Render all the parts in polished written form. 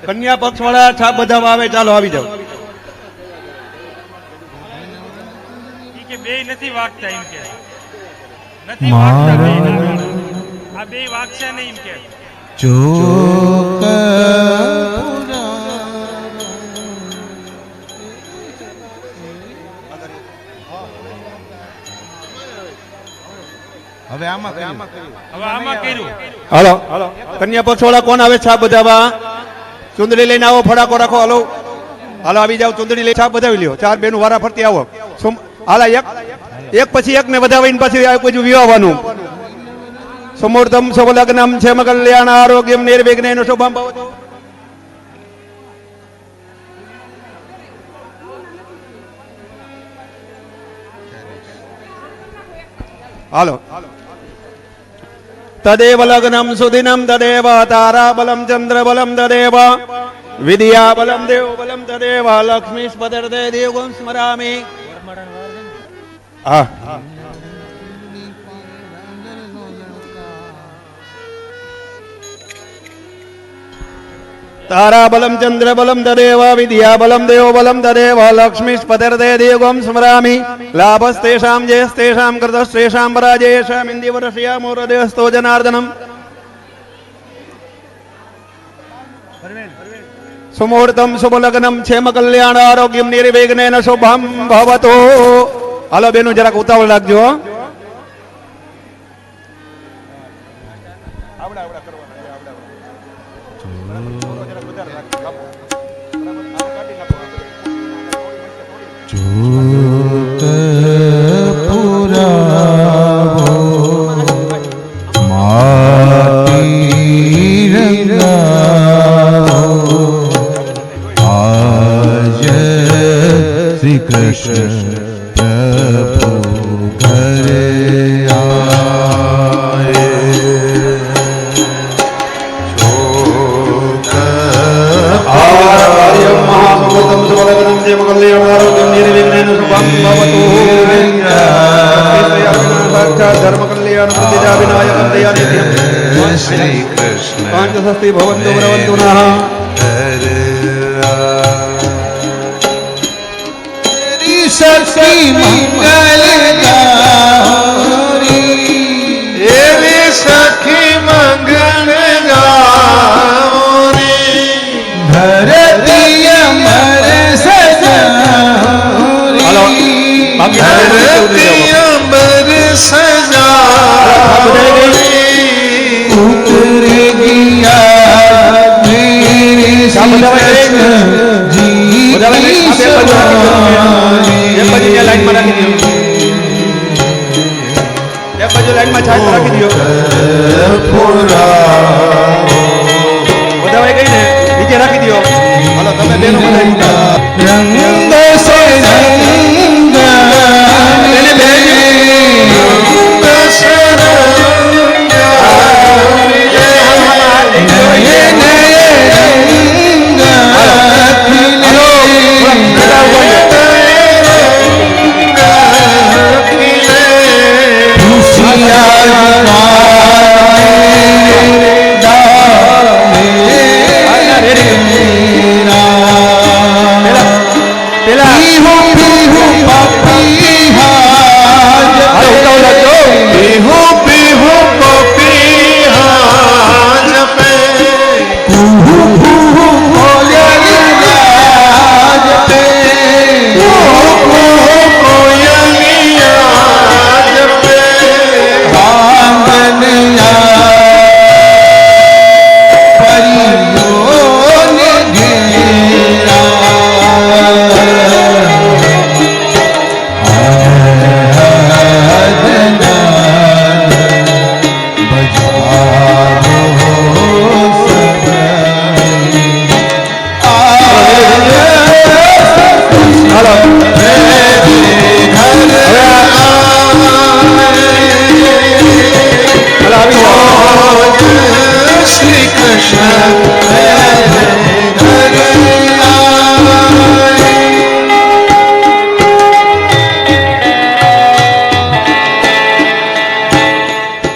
કન્યા પક્ષ વાળા છાપ બધા આવે, ચાલો આવી જાઓ. કે બે નથી વાગતા એમ કે નથી વાગતા બે આ બે વાગશે નહીં એમ કે ચોક હવે આમાં કર્યું. હાલો કન્યા પક્ષ વાળા કોણ આવે છાપ બધા? ચુંદડી લઈને આવો, ફડાકો રાખો. હાલો હાલો આવી જાઓ, ચુંદડી લઈ છાપ બધાવી લ્યો. ચાર બેનું વારા ફરતી આવો. હાલા એક પછી એક ને વધાવીને પછી પછી વિવાહવાનું. સમૂર્તમ સબલગ્નમ ક્ષેમ કલ્યાણ આરોગ્યમ નિર્વિઘ્નેન શુભમ ભવતુ. હાલો તદેવ લગ્નમ સુદિનમ તદેવ તારાબલમ ચંદ્રબલમ તદેવ વિદ્યાબલમ દેવબલમ તદેવ લક્ષ્મી સ્પદર્દે દેવગું સ્મરામિ. હા તારાબલમ ચંદ્રબલમ તદેવ વિદ્યાબલમ દેવબલમ તદેવ લક્ષ્મી સ્પદર્દે દેવગું સ્મરામિ. લાભસ્તેષાં જયસ્તેષાં કૃતસ્તેષાં પરાજયેષાં ઇન્દ્રિયવરસ્યા મોરદેવસ્તો જનાર્દનમ. સુમુહૂર્તમ શુભલગ્નમ ક્ષેમ કલ્યાણ આરોગ્યમ નિર્વિઘ્નેન શુભમ ભવતુ. હાલો બેનું જરાક ઉતાવળ રાખજો. ચોક પુરાવો માટી રંગાવો આજ શ્રી કૃષ્ણ પ્રભુ ઘરે આયે. ચોક આર્યમ મહાસુગતમ શુભલગ્નમ ક્ષેમ કલ્યાણ આરોગ્યમ નિર્વિઘ્નેન શુભમ ભવતુ. સાક્ષાત ધર્મ કલ્યાણ બુદ્ધિજા વિનાયકમ દયાનિધિ શ્રી કૃષ્ણ પાંચષષ્ટિ ભવન્તુ ભ્રવન્તુ નઃ. શક્તિ મંગલ ગારી એવી સખી મંગલ ગારી ધરતી અમર સજારી ધરતી અમર સજારી ઉતર ગયા મેરે શ્રી કૃષ્ણ જી લાઈનમાં રાખી દો. એક બાજુ લાઈનમાં છાપ રાખી દો. વધાવાઈ ગઈ ને નીચે રાખી દો. હાલો તમે બેનો રંગ સે રંગ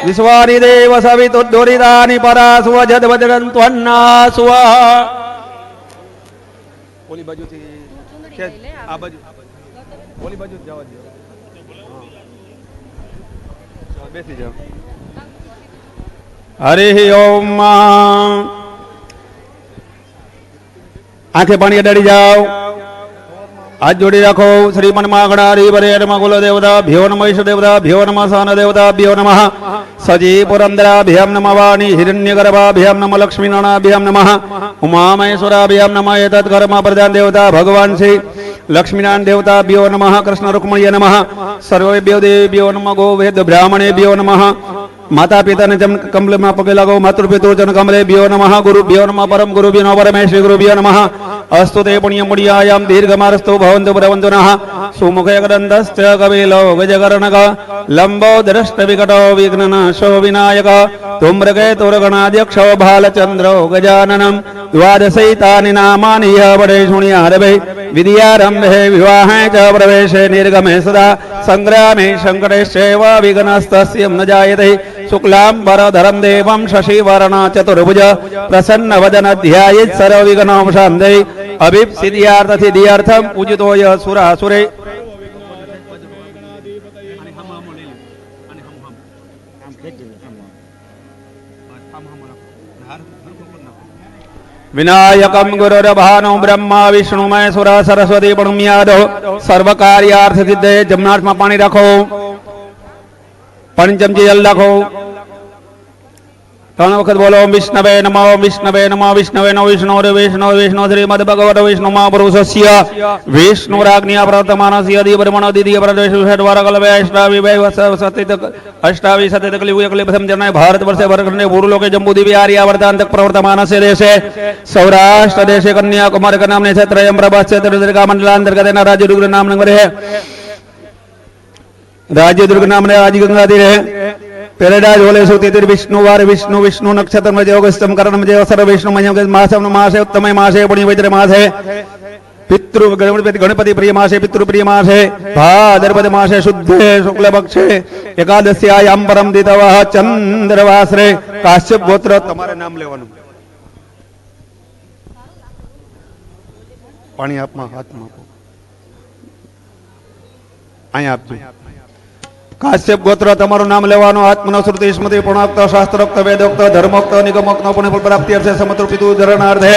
વિશ્વાનિ દેવ સવિતુદ્દુરિતાનિ પરાસુવ જદવદરન્ત્વન્ના સ્વાહા. ઓલી બાજુથી છે આ બાજુ ઓલી બાજુ જ જવા દો. હા. બેસી જાઓ. હરિ ઓમ. આંખે પાણી અડાડી જાઓ. હાથ જોડી રાખો. શ્રીમન માગણા હરિ વરે નમઃ કુલ દેવતા ભ્યો નમઃ ઈશ દેવતા ભ્યો નમઃ સહન દેવતા ભ્યો નમઃ સજી પુરંદરાભ્યામ નમઃ વાણી હિરણ્યગર્ભાભ્યામ નમઃ લક્ષ્મીનારાયણાભ્યામ નમઃ ઉમામહેશ્વરાભ્યામ નમઃ એતत् કર્મ પ્રધાન દેવતા ભગવાન શ્રી લક્ષ્મીનારાયણ દેવતા ભ્યો નમઃ કૃષ્ણ રૂક્મણ્ય નમઃ સર્વેભ્યો દેવેભ્યો નમઃ ગો વેદ બ્રાહ્મણેભ્યો નમઃ માતા પિતાને જન્મ કમલમાં પગે લાગો. માતૃપિતૃ જન કમલે ભ્યો નમઃ ગુરુભ્યો નમઃ પરમ ગુરુભ્યો નમઃ પરમેશ્વરી ગુરુભ્યો નમઃ અસ્તુ તે પુણ્યમ પુણ્યાયામ દીર્ઘમારસ્તુ ભવન્તુ ભ્રવન્તુ નઃ સુમુખે ગ્રંથશ્ચ કપિલો ગજકર્ણક લંબો દ્રષ્ટ વિકટો વિઘ્નનાશો વિનાયક તુમ્રકે તુર્ગણાધ્યક્ષો ભાલચંદ્રો ગજાનનમ દ્વાદશૈતાનિ નામાનિ વડે શૃણ્યારભે વિદ્યારંભે વિવાહે ચ પ્રવેશે નિર્ગમે સદા સંગ્રામે સંકટેશ્ચૈવ વિઘ્નસ્તસ્ય ન જાયતે શુક્લાંબરધરં દેવં શશિવર્ણ ચતુર્ભુજ પ્રસન્ન વદન ધ્યાયેત સર્વવિઘ્નોપશાંતયે અભિપ્સિદ્ધ્યાર્થ સિદ્ધ્યાર્થમ પૂજિતોય સુરાસુરે. વિનાયકમ ગુરુર્ભાનો બ્રહ્મા વિષ્ણુ મહેશ્વર સરસ્વતી પ્रणम्यादो સર્વકાર્યાર્થ સિદ્ધે. જમનાથમાં પાણી રાખો. પાણી ચમચી જલ રાખો. 3 વખત બોલો. ઓમ વિષ્ણવે નમઃ ઓમ વિષ્ણવે નમઃ વિષ્ણવે નમઃ વિષ્ણુ વિષ્ણુ વિષ્ણુ શ્રીમદ ભગવત વિષ્ણુ મહાપુરુષસ્ય વિષ્ણુરાજ્ઞા પ્રવર્તમાનસ્ય દિવ્રમણ દિવ્ય પ્રદેશ ષડવાર કલ્પે અષ્ટાવી અષ્ટાવી સત્ય કલિયુગ કલિ પ્રથમ જન્મે ભારત વર્ષે ભરતખંડે ભૂરલોકે જંબુ દિવ્ય આર્યાવર્તાંત પ્રવર્તમાનસ્ય દેશે સૌરાષ્ટ્ર દેશે કન્યાકુમારી का नाम क्षेत्र एवं प्रभास क्षेत्र दुर्गा मंडलांतर्गत राज्य दुर्ग नाम नंबर है. राज्य दुर्ग नाम ने आज गंगा तीर है. पेरेडाज बोले सुतितिर विष्णुवार विष्णु विष्णु नक्षत्र में योगस्तम करण में सर्व विष्णु मयम मासम मासे उत्तम मासे पुण्य वैद्य मासे पितृ गणपति प्रिय मासे पितृ प्रिय मासे भाद्रपद मासे शुद्धे शुक्ल पक्षे एकादश्यायाम परम दितवः चंद्रवासरे काश्यप गोत्र. તમારે નામ લેવાનું. પાણી આપમાં હાથમાં આપો. અહીંયા આપજો. કાશ્યપ ગોત્ર તમારું નામ લેવાનું. આત્મનો શ્રુતિ સ્મૃતિ પૂર્ણોક્ત શાસ્ત્રોક્ત વેદોક્ત ધર્મોક્ત નિગમોક્ત પુણ્ય પ્રાપ્તિ અર્થે સમતૃપિતુ ધરણાર્થે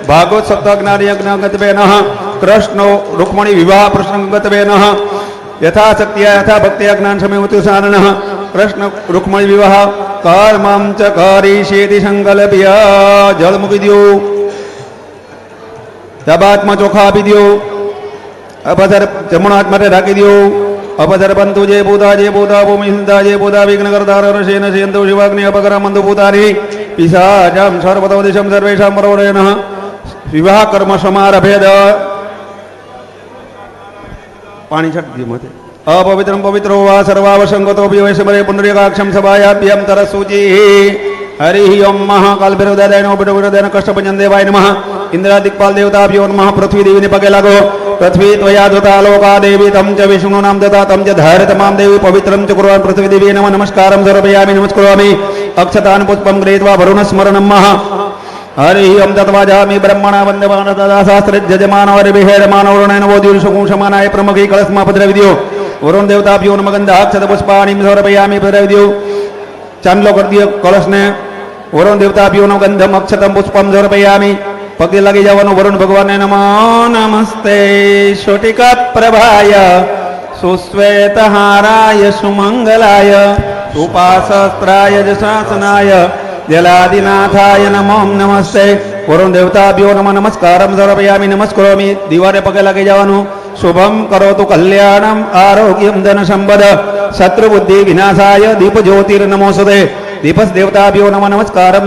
ભાગવત સપ્તાહ જ્ઞાન યજ્ઞ કૃષ્ણ રૂક્મણી વિવાહ પ્રસંગતવેન યથાશક્તિયા યથા ભક્તિયા જ્ઞાન સમયમતુ સાનન કૃષ્ણ રૂક્મણી વિવાહ કર્મં ચ કરીષ્યેતિ સંકલ્પ્ય. જળ મૂકી દો. ડાબા હાથમાં ચોખા આપી દો. અપસર જમણો હાથ માટે રાખી દો. અપસર બંતુ જે ભૂતા ભૂમિ સિંધા જે ભૂતા વિઘ્ન કરતા રશેન શયંતુ શિવાગ્નિ અપકરમંતુ ભૂતાની પિશાચમ સર્વતો દિશમ સર્વેષાં પરોડેન. વિવાહ કર્મ સમારભેદ. પાણી છટકી મતે અપવિત્રમ પવિત્રો વા સર્વાવસંગતો વૈશ્વરે પુંડરીકાક્ષમ સભાયાભ્યમ તરસુચિ. हरि ओम महाकाल भैरवदाय नमः भैरवदाय कष्टभंजन देवाय नमः. इंद्रा दिक्पाल देवताभ्यो नमः. पृथ्वी देवी ने पगे लागो. पृथ्वी त्वया दत्ता लोका देवी तम च विष्णु नाम दत्ता तम च धारय तमाम देवी पवित्रम च कुर्वन् पृथ्वी देवी नमः नमस्कारं समर्पयामि नमस्करोमि. अक्षतान् पुष्पं गृहीत्वा वरुण स्मरणं मः. हरि ओम तत्वाजामि ब्रह्मणा वन्दमान तदा शास्त्रे जजमानो हरिभिहेरमानो वरुणेन वोद्युषकुंशमानाय प्रमुखी कलस्मा पद्रविद्यो वरुण देवताभ्यो नमः गन्धाक्षत पुष्पाणि समर्पयामि पद्रविद्यो. चांदलो कर दियो कलश ने. वरुण देवताभ्यो नो गंधम अक्षतम पुष्पम समर्पयामि. पगे लगी जवानो वरुण भगवान ने नमो नमस्ते. शोटिका प्रभाय सुश्वेतहाराय सुमंगलाय सुपाशस्त्राय जशासनाय जलादिनाथाय नमो नमस्ते. वरुण देवताभ्यो नमः नमस्कारं समर्पयामि नमस्करोमि. दीवारे पगे लगी जवानो. शुभम करोतु कल्याणम आरोग्यम धन संपद शत्रुबुद्धि विनाशाय दीप ज्योतिर्नमोस्तुते. दीपस देवताभ्यो नमः नमस्कारं.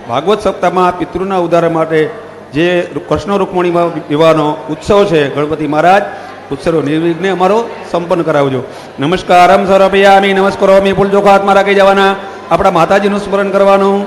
ભાગવત સપ્તાહમાં પિતૃના ઉદ્ધાર માટે જે કૃષ્ણ રૂક્મણી વિવાહનો ઉત્સવ છે ગણપતિ મહારાજ ઉત્સવ નિર્વિઘ્ને અમારો સંપન્ન કરાવજો. નમસ્કારમ સમર્પયામિ નમસ્કરોમિ. ફૂલ ચોખા હાથમાં રાખી જવાના. આપણા માતાજીનું સ્મરણ કરવાનું.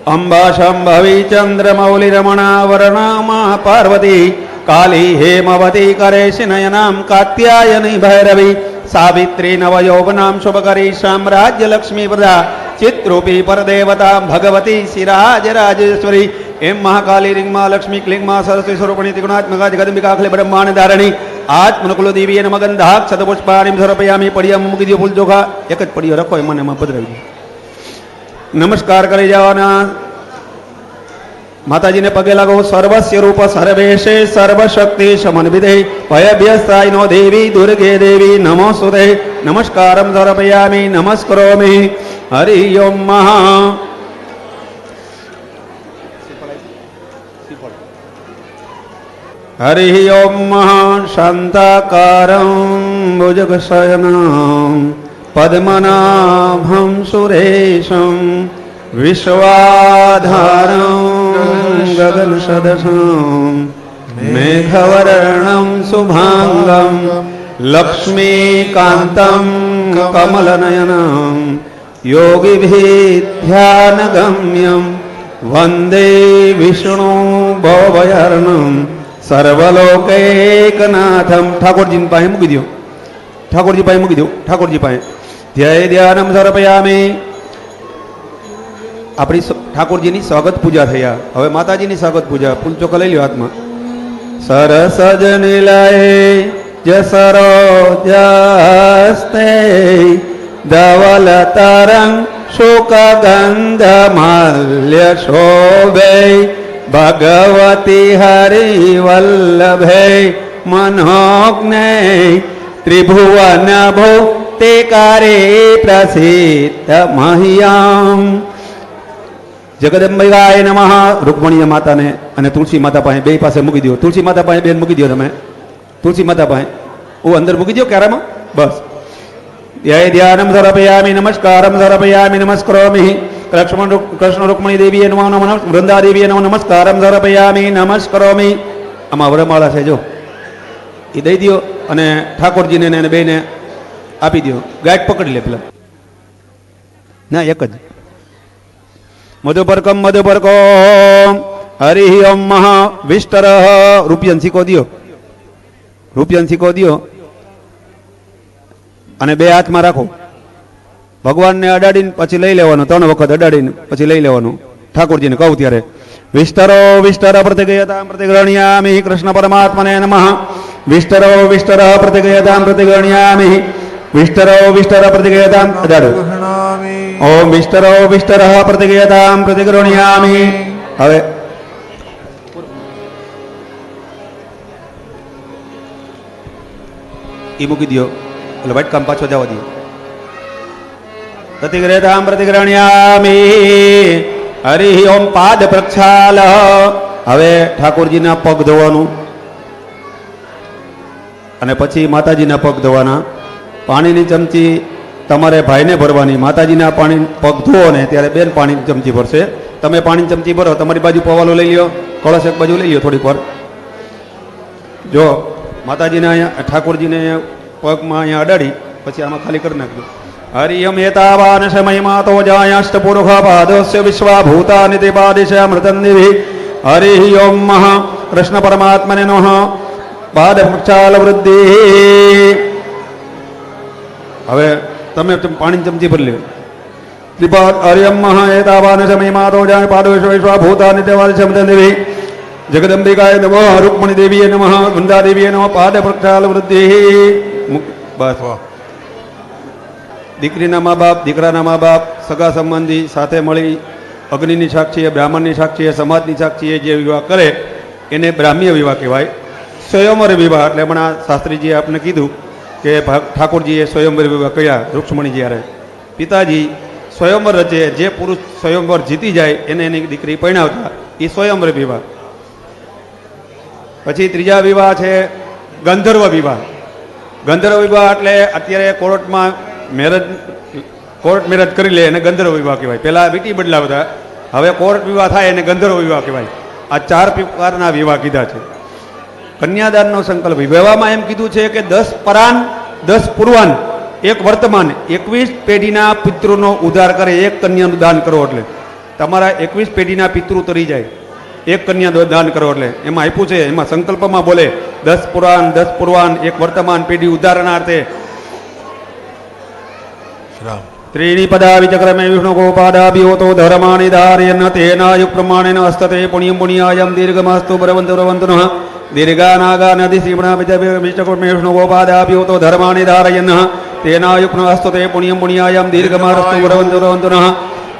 અંબા શંભવી ચંદ્રમૌલી રમણા વર્ણમા પાર્વતી काली हेमवती करेश नयनाम कात्यायनी भैरवी सावित्री नवयौवनाम शुभकरी साम्राज्य लक्ष्मी प्रदा चित्रूपी परदेवता भगवती सिराज राजेश्वरी એમ મહાકાલી રિંગમાં લક્ષ્મી ક્લિંગમાં સરસ્વતી સ્વરૂપણી ત્રિગુણાત્મકા જગદંબિકા અખિલ બ્રહ્માંડ ધારણી આત્મનુકુલ દેવી નમ ગંધાક સદપુષ્પાણીમ સમર્પયામિ પડિયામાં મૂકી દો ફૂલ ચોખા એક જ પડિયો રાખો એમાં ને એમાં પધરાવી દો. નમસ્કાર કરી જવાના. માતાજીને પગે લાગો. સર્વસ્ય રૂપ સર્વેશે સર્વશક્તિ સમન્વિતે ભયભ્યસ્તાય નો દેવી દુર્ગે દેવી નમોસ્તુતે નમસ્કારમ સમર્પયામિ નમસ્કરોમિ. હરિ ઓમ મહા હરિ ઓમ મહા શાંતાકારં ભુજગશયनं પદ્મનાભં સુરેશં વિશ્વાધારં ગગનસદશં મેઘવર્ણં શુભાંગં લક્ષ્મીકાન્तं કમલનયनं યોગીભીધ્યાનગમ્યં વંદે વિષ્ણુ ભવભયહરણં સર્વલોકૈકનાથમ. ઠાકોરજીની પાસે મૂકી દો. ઠાકોરજી પાસે મૂકી દો. ઠાકોરજી પાસે ધ્યેય ધ્યાનમ સમર્પયામિ. આપણી ઠાકોરજીની સ્વાગત પૂજા થયા. હવે માતાજીની સ્વાગત પૂજા. ફૂલ ચોખા લઈ લો હાથમાં. સરસજ નિલયે જસરોજસ્તે ધવલ તરંગ શુક ગંધ માલ્ય શોભે ભગવતી હરિવલ્લભે મનોજ્ઞે ત્રિભુવન ભૂતિકારે પ્રસિદ્ધ મહ્યામ. જગદંબિકાય નમઃ. રૂકમણીય માતાને અને તુલસી માતા પાસે બે પાસે મૂકી દો. તુલસી માતા પાસે બેન મૂકી દો. તમે તુલસી માતા પાસે અંદર મૂકી દો ક્યારામાં. બસ. ધ્યેય ધ્યાનમ સમર્પયામિ નમસ્કારમ સમર્પયામિ નમસ્કરોમિ. કૃષ્ણ રૂકમણી દેવીએ નમઃ નમઃ વૃંદા દેવીએ નમઃ નમસ્કારમ સમર્પયામિ નમસ્કરોમિ. આમાં વરમાળા છે જો એ દઈ દો અને ઠાકોરજીને એને બેને આપી દો. ગાંઠ પકડી લે પેલા. ના એક જ. મધુપર્કમ મધુપર્કો હરિ ઓમ મહા વિષ્ટર. રૂપિયાનો સિક્કો દો. રૂપિયાનો સિક્કો દો અને બે હાથમાં રાખો. ભગવાનને અડાડીને પછી લઈ લેવાનો. 3 વખત અડાડીને પછી લઈ લેવાનું. ઠાકોરજીને કહું ત્યારે વિષ્ટરો વિષ્ટર પ્રતિગયતામ પ્રતિગણ્યામિ. કૃષ્ણ પરમાત્મને નમઃ. વિષ્ટરો વિષ્ટર પ્રતિગયતામ પ્રતિગણ્યામિ. વિષ્ટરો વિષ્ટર પ્રતિગયતામ અડાડો. ઓમ વિષ્ટરો વિષ્ટર પ્રતિગયતામ પ્રતિગણ્યામિ. હવે એ મૂકી દો. એટલે વાટકામ પાછો જવા દો. પ્રતિગ્રહતામ પ્રતિગ્રહણ્યામિ. હરિ ઓમ પાદ પ્રક્ષાલ. હવે ઠાકોરજીના પગ ધોવાનું અને પછી માતાજીના પગ ધોવાના. પાણીની ચમચી તમારે ભાઈને ભરવાની. માતાજીના પાણી પગ ધોવો ને ત્યારે બેન પાણીની ચમચી ભરશે. તમે પાણીની ચમચી ભરો. તમારી બાજુ પવાલો લઈ લ્યો. કળશ એક બાજુ લઈ લ્યો થોડીક વાર. જો માતાજીને અહીંયા ઠાકોરજીને પગમાં અહીંયા અડાડી પછી આમાં ખાલી કરી નાખજો. હરિયમ એતાવાન સમયમાં તો જાયાષ્ટ પુરુષ પાદસ્ય વિશ્વા ભૂતાનિ તે પાદિશ અમૃતં નિધિ. હરિ ઓમ મહા કૃષ્ણ પરમાત્મને નમઃ. પાદ પ્રક્ષાલ વૃદ્ધિ. હવે તમે પાણી ચમચી ભરી લ્યો. ત્રિપાદ હરિયમ મહા એતાવાન સમયમાં તો જાય પાદસ્ય વિશ્વા ભૂતાનિ તે પાદિશ અમૃતં નિધિ. જગદંબિકાય નમઃ. રૂકમણી દેવીએ નમઃ. વૃંદા દેવીએ નમઃ. પાદ પ્રક્ષાલ વૃદ્ધિ. બસ. દીકરીના મા બાપ દીકરાના મા બાપ સગા સંબંધી સાથે મળી અગ્નિની સાક્ષીએ બ્રાહ્મણની સાક્ષીએ સમાજની સાક્ષીએ જે વિવાહ કરે એને બ્રાહ્મ્ય વિવાહ કહેવાય. સ્વયંવર વિવાહ એટલે હમણાં શાસ્ત્રીજીએ આપણે કીધું કે ઠાકોરજીએ સ્વયંવર વિવાહ કર્યા રૂક્ષ્મણીજી હારે. પિતાજી સ્વયંવર રચે. જે પુરુષ સ્વયંવર જીતી જાય એને એની દીકરી પરણાવતા એ સ્વયંવર વિવાહ. પછી ત્રીજા વિવાહ છે ગંધર્વ વિવાહ. ગંધર્વ વિવાહ એટલે અત્યારે કોર્ટમાં કોર્ટ મેરેજ કરી લે એને ગંધર્વ વિવાહ કહેવાય. પહેલાં વીટી બદલાવતા. હવે કોર્ટ વિવાહ થાય એને ગંધર્વ વિવાહ કહેવાય. આ 4 પ્રકારના વિવાહ કીધા છે. કન્યાદાનનો સંકલ્પ. વિવાહમાં એમ કીધું છે કે 10 પરાન 10 પૂર્વાન 1 વર્તમાન 21 પેઢીના પિતૃનો ઉદ્ધાર કરે. 1 કન્યાનું દાન કરો એટલે તમારા 21 પેઢીના પિતૃ તરી જાય. 1 કન્યા દાન કરો એટલે એમાં આપ્યું છે. એમાં સંકલ્પમાં બોલે 10 પુરાણ 10 પૂર્વાન 1 વર્તમાન પેઢી ઉદ્ધારણાર્થે त्रीणि पदाविचक्रमे विष्णुगोपादाभियोतो धर्माणि धारयन् तेनायुक्प्रमाणेन हस्तते पुण्यं पुण्यायं दीर्घमस्तु भवन्तु भवन्तु नः दीर्घानागानदिश्रीगुणाविचक्रमे विष्णुगोपादाभियोतो धर्माणि धारयन् तेनायुक्नस्तुते पुण्यं पुण्यायं दीर्घमस्तु भवन्तु भवन्तु नः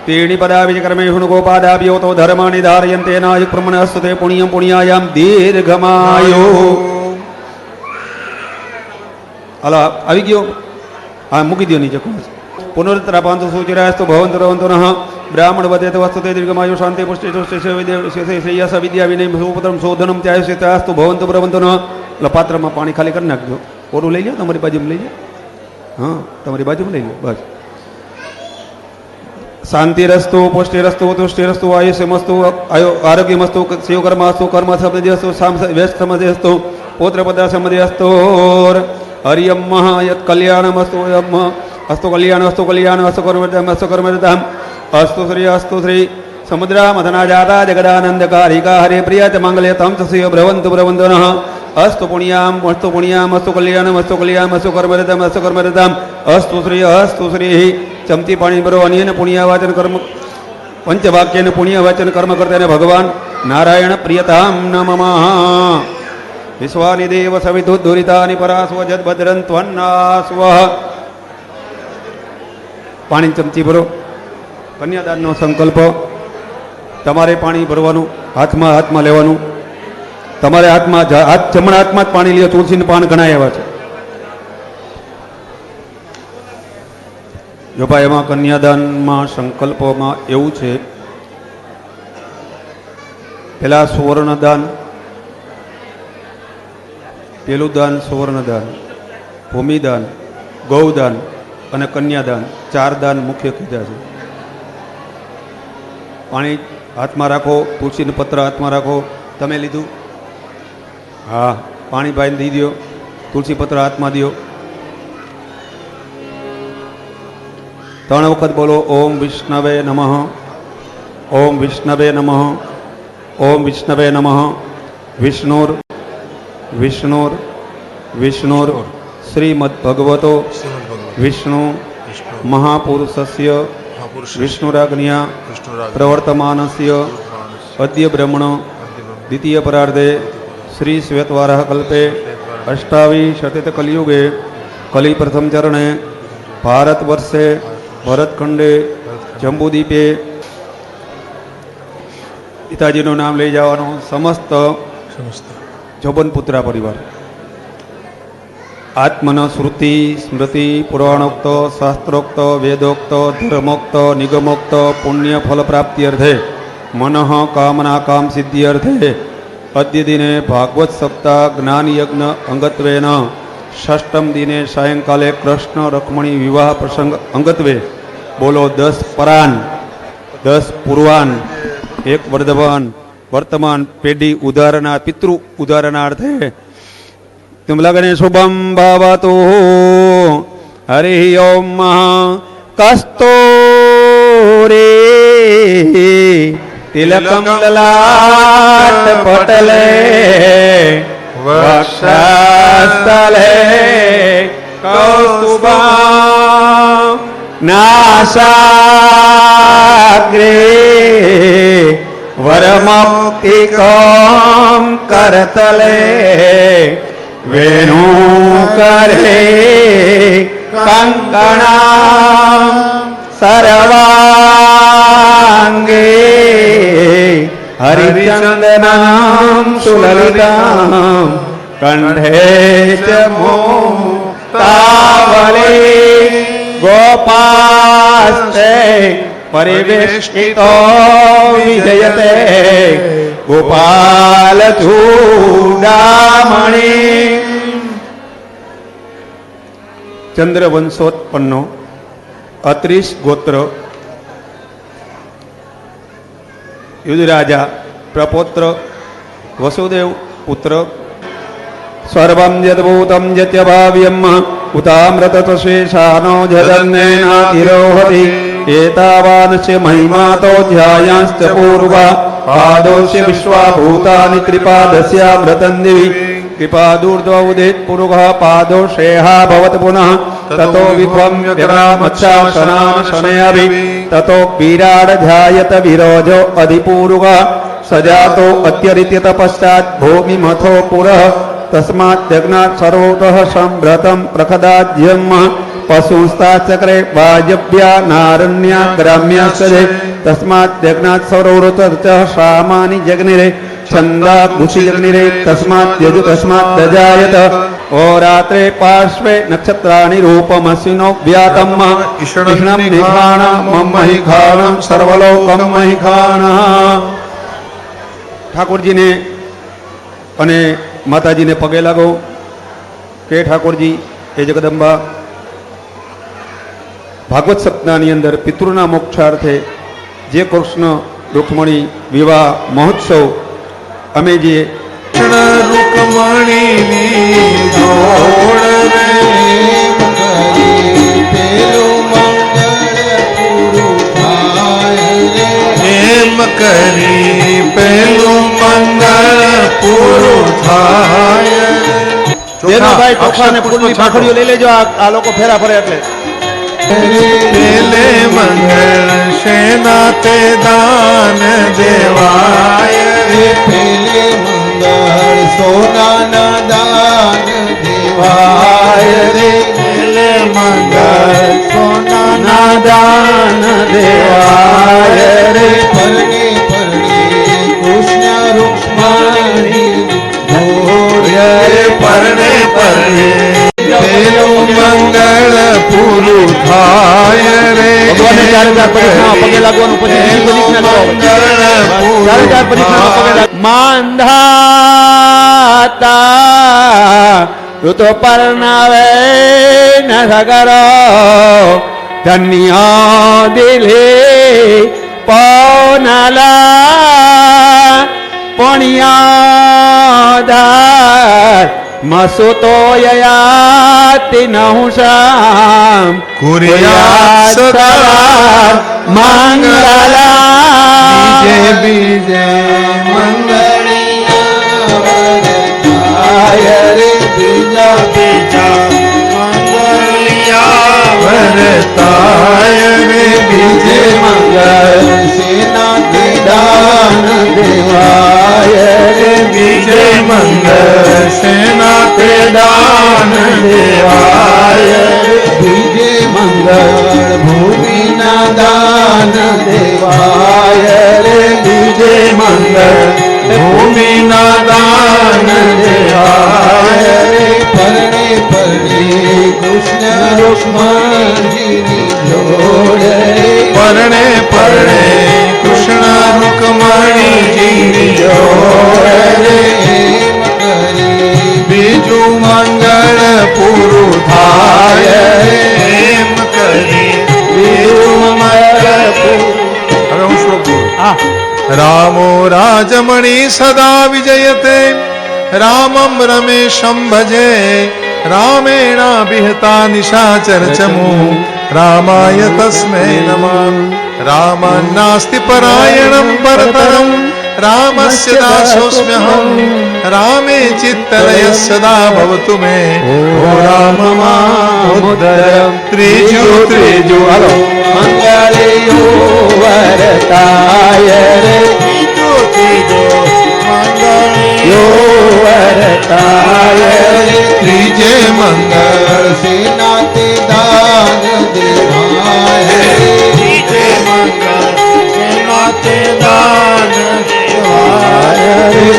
त्रीणि पदाविचक्रमे विष्णुगोपादाभियोतो धर्माणि धारयन् तेनायुक्प्रमाणेन हस्तते पुण्यं पुण्यायं दीर्घमायो हलो આવી ગયો હા મૂકી દો નીચે પુનરુત્તરા પાંતો સૂચિરાસ્તુ ભવંતુ રવંતુ નઃ બ્રાહ્મણ વધે તો વસ્તુતે દીર્ઘમાયુ શાંતિ પુષ્ટિ શ્રેયસ વિદ્યા વિનય સુપત્રમ શોધનમ ત્યાસ્તુ ભવંતુ રવંતુ નઃ એટલે પાત્રમાં પાણી ખાલી કરી નાખજો ઓરું લઈ લો તમારી બાજુમાં લઈ લો હા તમારી બાજુમાં લઈ લો બસ શાંતિરસ્તુ પુષ્ટિરસ્તુ તુષ્ટિરસ્તુ આયુષ્યમસ્તુ આરોગ્યમસ્તુ શિવકર્માસ્તુ કર્મ સમૃદ્ધિસ્તુ વ્યસ્તમસ્તુ પુત્રપદા સમૃદ્ધિસ્તુ હરિયમ યત કલ્યાણમસ્તુ અસ્તુ કલ્યાણ અસ્તુ કલ્યાણ અસ્તુ કર્મરતામ અસ્તુ શ્રી સમુદ્રામથના જાતા જગદાનંદકારિકા હરે પ્રિય ચ મંગલે તમ ચ શ્રી ભ્રવંતુ ભ્રવંતુ નઃ અસ્તુ પુણ્યામ અસ્તુ કલ્યાણમ અસ્તુ કર્મરતામ અસ્તુ શ્રી ચમતી પાણી ભરો અન્યને પુણ્યવાચન કર્મ પંચવાક્યને પુણ્યવાચન કર્મ કરતા ભગવાન નારાયણ પ્રિયતામ નમઃ વિશ્વાની દેવ સવિતુ દુરિતાની પરાસ્વ જદભદ્રં ત્વન્નાસ્વ પાણી ચમચી ભરો કન્યાદાનનો સંકલ્પ તમારે પાણી ભરવાનું હાથમાં લેવાનું તમારે જમણા હાથમાં જ પાણી લ્યો તુલસીનું પાન ઘણા એવા છે જો ભાઈ એમાં કન્યાદાનમાં સંકલ્પમાં એવું છે પેલા સુવર્ણદાન પેલું દાન સુવર્ણદાન ભૂમિદાન ગૌદાન અને કન્યાદાન 4 દાન મુખ્ય કીધા છે પાણી હાથમાં રાખો તુલસીનું પત્ર હાથમાં રાખો તમે લીધું હા પાણી ભાઈને દઈ દો તુલસી પત્ર હાથમાં દો 3 વખત બોલો ઓમ વિષ્ણવે નમઃ ઓમ વિષ્ણવે નમઃ ઓમ વિષ્ણવે નમઃ વિષ્ણુર વિષ્ણુર વિષ્ણુર શ્રીમદ ભગવતો વિષ્ણુ મહાપુરુષસ્ય વિષ્ણુરાજ્ઞયા પ્રવર્તમાનસ્ય અદ્ય બ્રહ્મણ દ્વિતીય પરાર્ધે શ્રી શ્વેતવારાહ કલ્પે અષ્ટાવિશતિત કલિયુગે કલિ પ્રથમ ચરણે ભારત વર્ષે ભરતખંડે જંબુદ્વીપે પિતાજીનું નામ લઈ જવાનું સમસ્ત જોબનપુત્રા પરિવાર આત્મન શ્રુતિ સ્મૃતિ પુરાણોક્ત શાસ્ત્રોક્ત વેદોક્ત ધર્મોક્ત નિગમોક્ત પુણ્ય ફલ પ્રાપ્તિ અર્થે મનઃ કામના કામ સિદ્ધિ અર્થે અદ્ય દિને ભાગવત સપ્તાહ જ્ઞાન યજ્ઞ અંગત્વેન ષષ્ઠમ દિને સાયંકાલે કૃષ્ણ રખમણી વિવાહ પ્રસંગ અંગત્વે બોલો 10 પરાન 10 પૂર્વાન 1 વર્તમાન પેઢી ઉદાહરણા પિતૃ ઉદાહરણાર્થે तुम लगने शुभम भवतु हरि ओम कस्तूरी तिलकम ललाट पटले वक्षस्थले कौस्तुभं नासाग्रे वरमुक्तिकं करतले वेणुकरे कंकणं सर्वांगे हरिचंदनं सुललितं कंठे च मुक्तावली गोपास्ते परिवेष्टितो विजयते गोपाल चूडामणि चंद्रवंशोत्पन्नो अत्रीश गोत्र युधिराजा प्रपौत्र वसुदेव पुत्र सर्वं यद्भूतं यत्यभाव्यम् उतामृतशेषानो जगन्नेनातिरोहति एतावानस्य महिमातो ध्यायांश्च पूर्वा पादोस्य विश्वाभूतानि त्रिपादस्यामृतं दिवि कृपादूर्ध्व उदित पुरुषः पादोषेहा भवत पुनः ततो विश्वं व्यग्रामच्छासनान् शनयाभि ततो विराडध्यायत विरोजो अधिपूर्वः सजातो अत्यरित्यत पश्चात् भूमिमथो पुरः तस्मात् जग्नात् सर्वतः संभ्रतं प्रखदाद्यम् पशुंस्ताचक्रे वायव्या नारण्या ग्राम्याश्चरे तस्मात् जग्नात् सर्वतः सामानि जग्निरे छंदा कुशी जग्निरे तस्मात् यजु तस्मात् दजायत ओ रात्रे पार्श्वे नक्षत्राणि रूपमश्विनो व्यातम् इषणं निखाणं मम महिखाणं सर्वलोकं महिखाणः। ઠાકોરજીને અને માતાજીને પગે લાગો કે ઠાકોરજી એ જગદંબા ભાગવત સપ્તાહની અંદર પિતૃના મોક્ષાર્થે જે કૃષ્ણ રૂકમણી વિવાહ મહોત્સવ અમે જે રૂકમણીની જોડ રે એમ કરી પેલું મંગળ પૂરું થાય. બેનો ભાઈ ચોખા ને ફૂલની પાખડીઓ લઈ લેજો આ લોકો ફેરા ફરે એટલે પેલે મંગળ સેના તે દાન દેવાય પેલે મંગળ સોનાના દાન દેવાય રે પેલે મંગળ સોનાના દાન દેવાય રે પરણે પરણે કૃષ્ણ રૂક્ષ્મણી જોડે પરણે પરણે પેલું મંગળ પૂરું થાય રે ભગવાનને 4000 પગે લાગવાનું પછી માંધાતા ઋતુ પરણાવે ન સગરો ધન્ય દિલે પૌનલા પુણ્યાધાર મસુતો યયાતિ નહુષામ કુર્યાત સદા મંગલા બીજે મંગળિયા રે બીજા મંગળિયા વરતાય રે બીજે મંગળ સેના કે દાન દેવાય રે બીજે મંગળ સેના કે દાન દેવાય બીજે મંગળ ભૂમિના દાન દેવાય રે બીજે મંગળ ભૂમિના દાન દેવાય રે પરણે પરણે કૃષ્ણ રૂક્ષ્મણીની જોડે પરણે પરણે કૃષ્ણ રૂક્ષ્મણીની જોડે રે બીજું મંગળ પૂરું થાય એમ કરી બીજું મંગળ પૂરું. હવે હું શ્લોક બોલું. રામો રાજમણી સદા વિજયતે રામમ રમેશમ ભજે રામેણાભિહતા નિશાચરચમુ રામાય તસ્મૈ નમઃ. રામાન્નાસ્તિ પરાયણમ પરતરમ રામસ્ય દાસોસ્મ્યહમ રામે ચિત્તલય સદા ભવતુ મે ઓ રામ મામોદરમ. ત્રીજું હાલો મંગળયો વરતાય રે ત્રીજો મંગળયો વરતાય રે ત્રીજે મંગળ સેના તે દાન દેવાય ત્રીજે મંગળ સેના તે દાન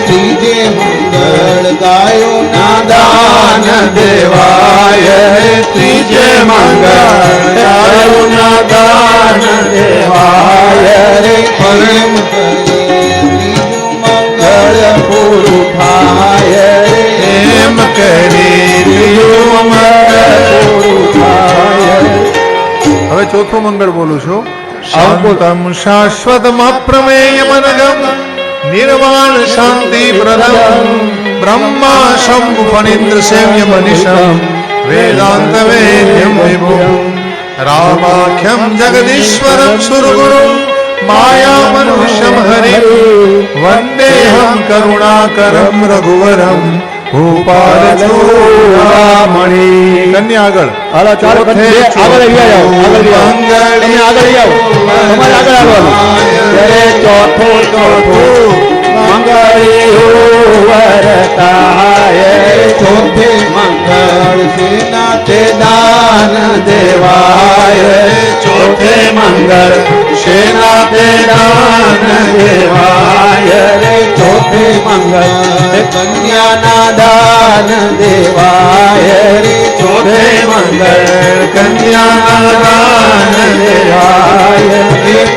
ત્રીજે મંગળ ગાયો ના દાન દેવાય ત્રીજે મંગળ ગાયો ના દાન દેવાય રે પરમ ત્રીજું મંગળ પૂરું થાય એમ કરી ત્રીજું મંગળ પૂરું થાય. હવે ચોથું મંગળ બોલું છું. શાંતમ શાશ્વતમ અપ્રમેયમનઘમ निर्वाण शांति प्रदम ब्रह्मा शंभु फणीन्द्र सेव्य मनीषम वेदांत वेद्यम विभुम रामाख्यम जगदीश्वरम सुरगुरुम माया मनुष्यम हरि वंदेहम करुणाकरम रघुवरम ઉપર ચૂડામણી. કન્યા આગળ. હાલો ચાલો આગળ લઈ જાઓ, આગળ લઈ આવો. તમે આગળ લઈ આવો, તમારે આગળ આવવાનું. ત્યારે ચોથું મંગળી વરતાય, ચોથે મંગળ સેનાતે દાન દેવાય. ચોથે મંગળ સેનાતે દાન દેવાય. ચોથે મંગળ કન્યાના દાન દેવાય. ચોથે મંગળ કન્યાના દાન દેવાય.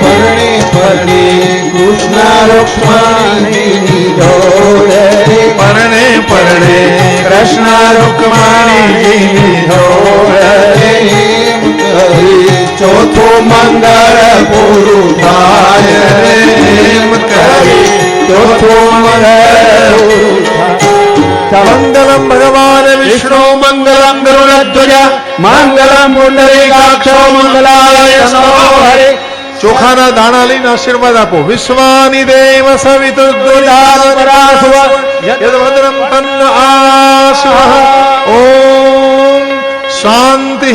પરણે પરણે કૃષ્ણ રૂક્ષ્મણી જોડે. પરણે પરણે કૃષ્ણ રૂક્ષ્મણી જોડે. ચોથું મંગળ પૂરું થાય. એમ કરી ચોથું મંગળ પૂરું થાય. મંગલમ ભગવાન વિષ્ણુ મંગલમ ગરુડધ્વજ મંગલમ પુંડરીકાક્ષો મંગલાય નમો હરે. ચોખાના દાણા લઈને આશીર્વાદ આપો. વિશ્વાની દેવ સવિતુર્દુર્ધાપરાસુવ યદ્વદ્રમ તન્ન આસુઃ. ઓમ શાંતિ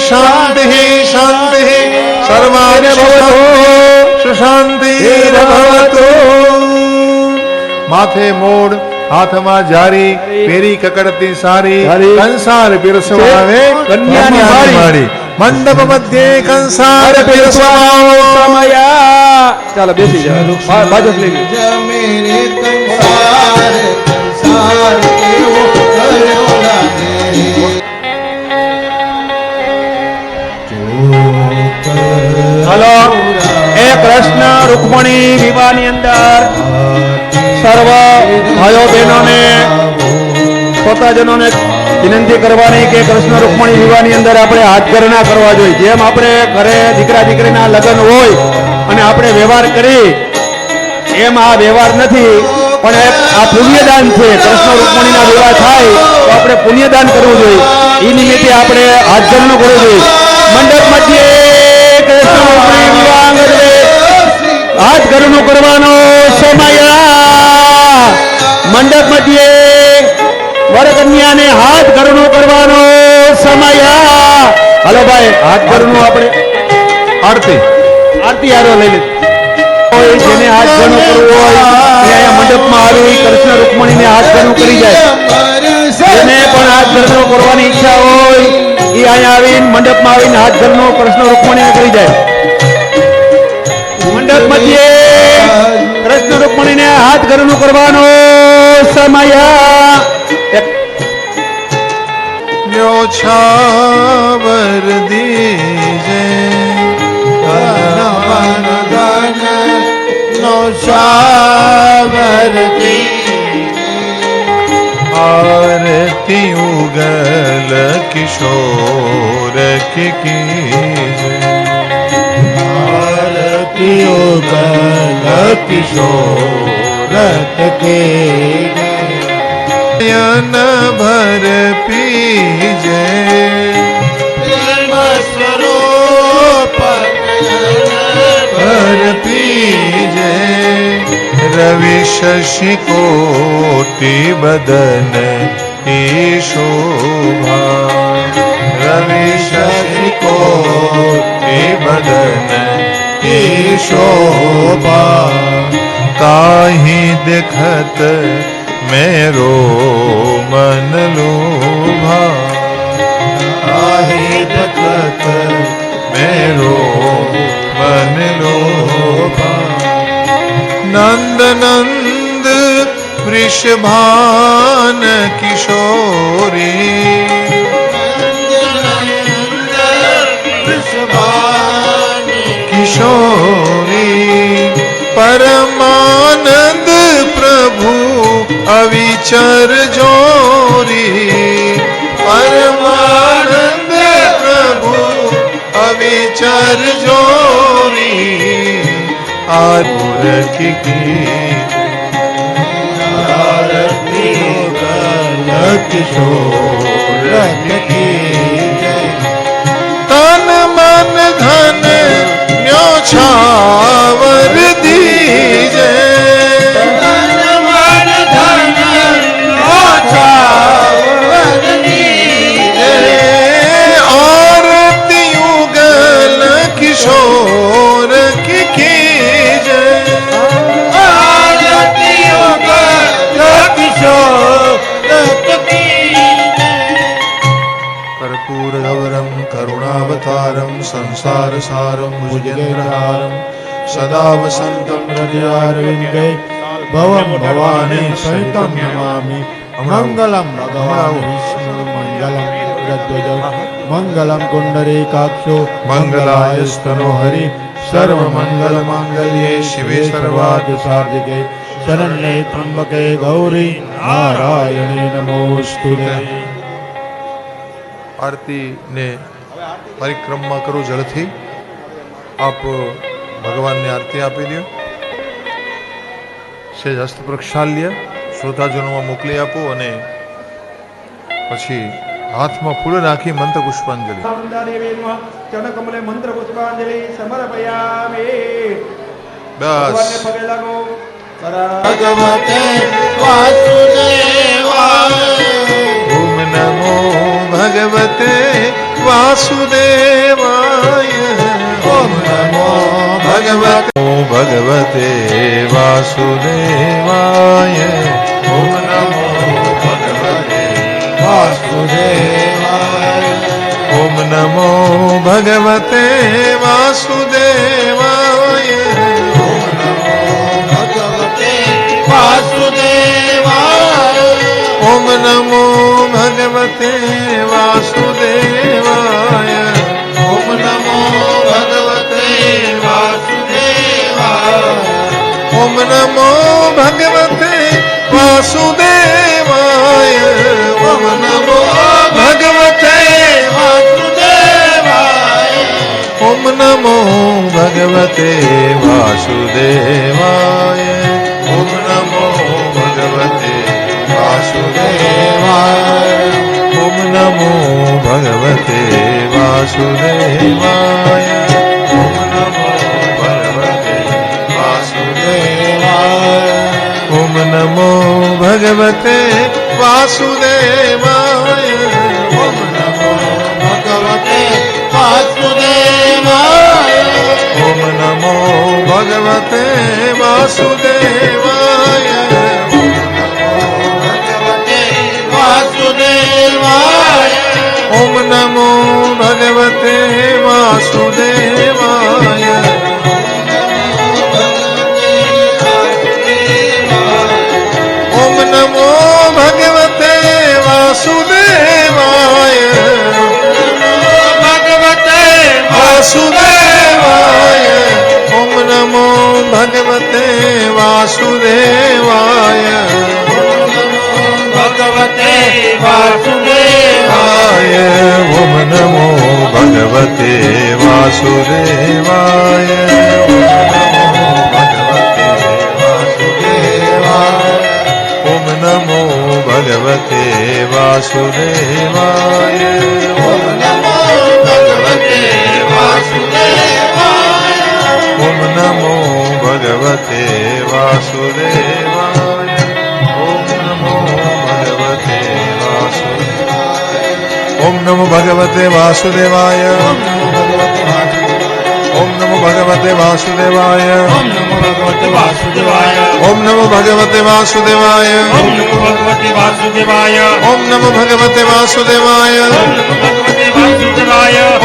શાંતિ શાંતિ સર્વાણિ ભવતુ સુશાંતિર્ભવતુ. માથે મોડ, હાથમાં જારી, પેરી કકડતી સારી, કંસાર પીરસવાવે કન્યાની માળી. મંડપ મધ્યે કંસાર પીરસવાયા. ચાલો બેસી જાઓ, બાજુ લઈ લો. જમીને કંસાર કંસાર કેવો કર્યો લાગે. હલો, એ કૃષ્ણ રૂક્મણી વિવાહની અંદર સર્વ ભાઈઓ બહેનોને શ્રોતાજનોને વિનંતી કરવાની કે કૃષ્ણ રૂક્મણી વિવાહની અંદર આપણે હાથગરના કરવા જોઈએ. જેમ આપણે ઘરે દીકરા દીકરીના લગ્ન હોય અને આપણે વ્યવહાર કરી એમ આ વ્યવહાર નથી, પણ આ પુણ્યદાન છે. કૃષ્ણ રૂક્મણીના વિવાહ થાય તો આપણે પુણ્યદાન કરવું જોઈએ. એ નિમિત્તે આપણે હાથગરનું કરવું જોઈએ. મંડપ મધ્યે કૃષ્ણ રૂક્મણી વિવાહ અંગતે હાથગરનું કરવાનો સમય. મંડપ મધ્યે વરકન્યાને હાથગરનું કરવાનો સમય. હલો ભાઈ, હાથગરનું આપણે આરતી આરો લઈ લીધી. જેને હાથગરનું કરવું હોય તે અહીંયા મંડપમાં આવી કૃષ્ણ રૂક્મણીને હાથગરનું કરી જાય. જેને પણ હાથગરનું કરવાની ઈચ્છા હોય એ અહીંયા આવીને મંડપમાં આવીને હાથગરનું કૃષ્ણ રૂક્મણીને કરી જાય. મંડપ મધ્યે કૃષ્ણ રૂક્મણીને હાથગરનું કરવાનો સમય. ન્યોછાવર દીજે ધન ધન ન્યોછાવર આરતી ઉગલ કિશોર કીજે. આરતી ઉગલ કિશોર કે નયન ભર પીજે. પ્રેમ સ્વરૂપ ભર પીજે. રવિ શશિ કોટિ બદન ઈ શોભા. રવિ શશિ કોટિ બદન ઈ શોભા. કાહી દેખત मेरो मन लोभा. काहे दखत मेरो मन लोभा. नंद नंद वृषभान किशोरी. किशोरी परमानंद प्रभु अविचर जोरी. परमानंद प्रभु अविचर जोरी. आरुर की आरती किशोर तन मन धन न्योछावर दीजे. तन मन धन न्योछावर सारं भुजगैर्हारं सदा वसन्तं हृदयारविन्दे भवं भवानी सहितं नमामि मंगलम भगवान विष्णु मंगलम गरुड़ध्वज मंगलम कुंडरीकाक्षो मंगलायस्तनो हरि सर्वमंगल मांगल्ये शिवे सर्वार्थ साधिके शरण्ये त्र्यंबके गौरी नारायणे नमोस्तुते। आरती ने परिक्रमा करो जलथी आप भगवान ने आरती आपी दो सेज हस्त प्रक्षाल्य श्रोताजनों मोकली आपो अने पछी हाथ में फूल नाखी मंत्र पुष्पांजलि चरणकमले मंत्र पुष्पांजलि समर्पयामि। बस पगे लगो भगवते वासुदेवाय ओम नमो भगवते वासुदेवाय ओम नमो भगवते वासुदेवाय ओम नमो भगवते वासुदेवाय ओम नमो भगवते वासुदेवाय ओम नमो भगवते वासुदेवाय ओम नमो भगवते वासुदेवाय ओम नमो भगवते वासुदेवाय ओम नमो भगवते वासुदेवाय ओम नमो भगवते वासुदेवाय ओम नमो भगवते वासुदेवाय ओम नमो भगवते वासुदेवाय ओम नमो भगवते वासुदेवाय ओम नमो भगवते वासुदेवाय ओम नमो भगवते वासुदेवाय ओम नमो भगवते वासुदेवाय ओम नमो भगवते वासुदेवाय ओम नमो भगवते वासुदेवाय ओम नमो भगवते वासुदेवाय भगवते वासुदेवाय ओम नमो भगवते वासुदेवाय भगवते वासुदेवाय ओम नमो भगवते वासुदेवाय ओम नमो भगवते वासुदेवाय ओम नमो भगवते वासुदेवाय ओम नमो भगवते वासुदेवाय ओम नमो भगवते वासुदेवाय ओम नमो भगवते वासुदेवाय ओम नमो भगवते वासुदेवाय ओम नमो भगवते वासुदेवाय ओम नमो भगवते वासुदेवाय ओम नमो भगवते वासुदेवाय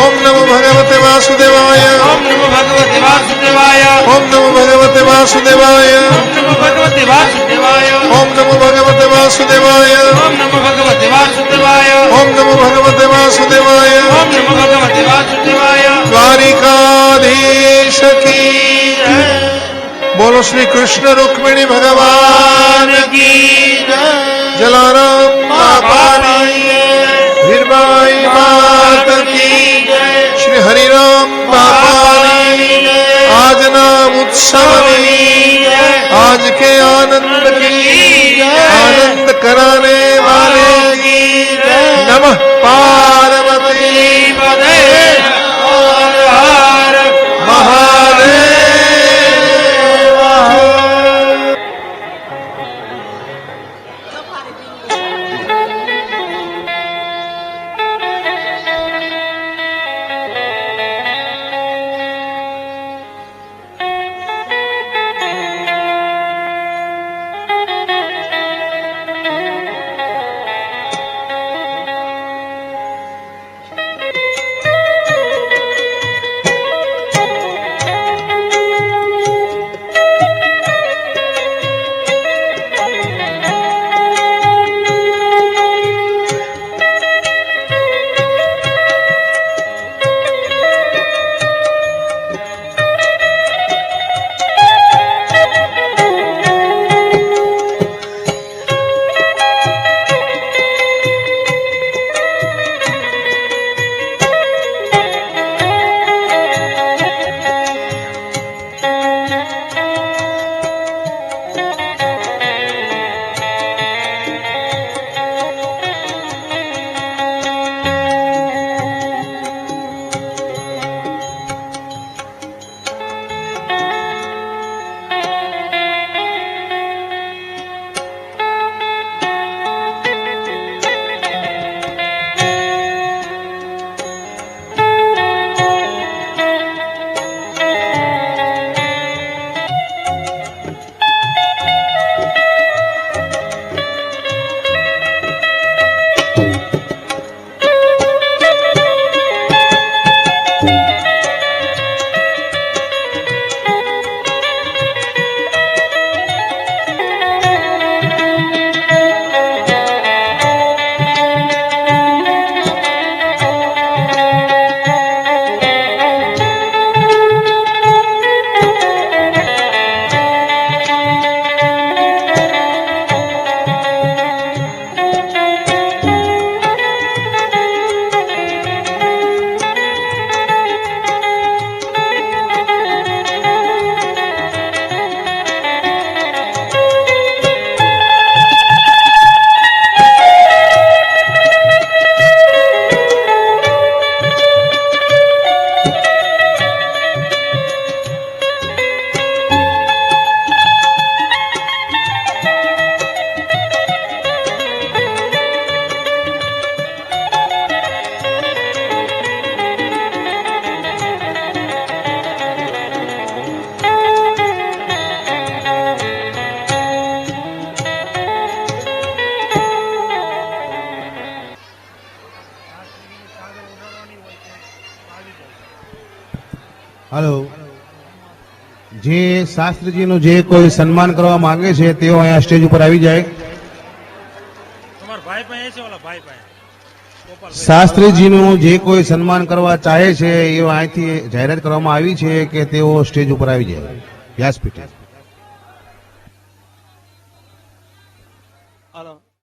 ओम नमो भगवते वासुदेवाय ओम नमो भगवते वासुदेवाय ओम नमो भगवते वासुदेवाय ओम नमो भगवते वासुदेवाय ओम नमो भगवते वासुदेवाय ओम नमो भगवते वासुदेवाय ओम नमो भगवते वासुदेवाय ओम नमो भगवते वासुदेवाय द्वारिकाधीश की जय। बोलो श्री कृष्ण रुक्मिणी भगवान की जलाराम बापानी वीरबाई मात की श्री हरिराम बापानी आज नाम उत्सव आज के आनंद की आनंद कराने वाले की नमः पार्वती पदे महादेव। હાલો, જે શાસ્ત્રીજીનું જે કોઈ સન્માન કરવા માંગે છે તેઓ અહીંયા સ્ટેજ ઉપર આવી જાય. તમારા ભાઈ પાસે છે ઓલા ભાઈ પાસે ગોપાલભાઈ. શાસ્ત્રીજીનું જે કોઈ સન્માન કરવા ચાહે છે એ અહીંથી જાહેરાત કરવામાં આવી છે કે તેઓ સ્ટેજ ઉપર આવી જાય વ્યાસપીઠે.